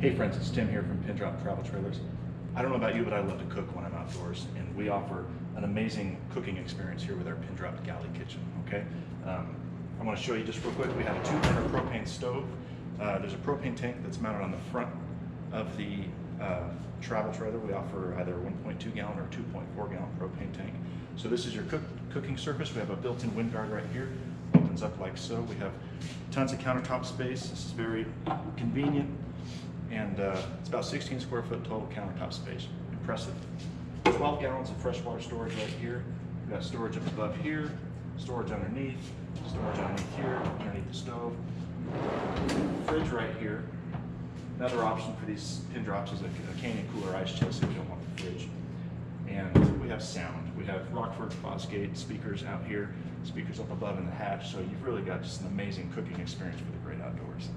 Hey friends, it's Tim here from Pin Drop Travel Trailers. I don't know about you, but I love to cook when I'm outdoors, and we offer an amazing cooking experience here with our Pin Drop Galley Kitchen, okay? I want to show you just real quick. We have a 2-burner propane stove. There's a propane tank that's mounted on the front of the travel trailer. We offer either a 1.2 gallon or 2.4 gallon propane tank. So this is your cooking surface. We have a built-in wind guard right here. Opens up like so. We have tons of countertop space. This is very convenient. And it's about 16 square foot total countertop space. Impressive. 12 gallons of freshwater storage right here. We've got storage up above here, storage underneath here, underneath the stove. Fridge right here. Another option for these pin drops is a Canyon cooler ice chest if you don't want the fridge. And we have sound. We have Rockford Fosgate speakers out here, speakers up above in the hatch, so you've really got just an amazing cooking experience for the great outdoors.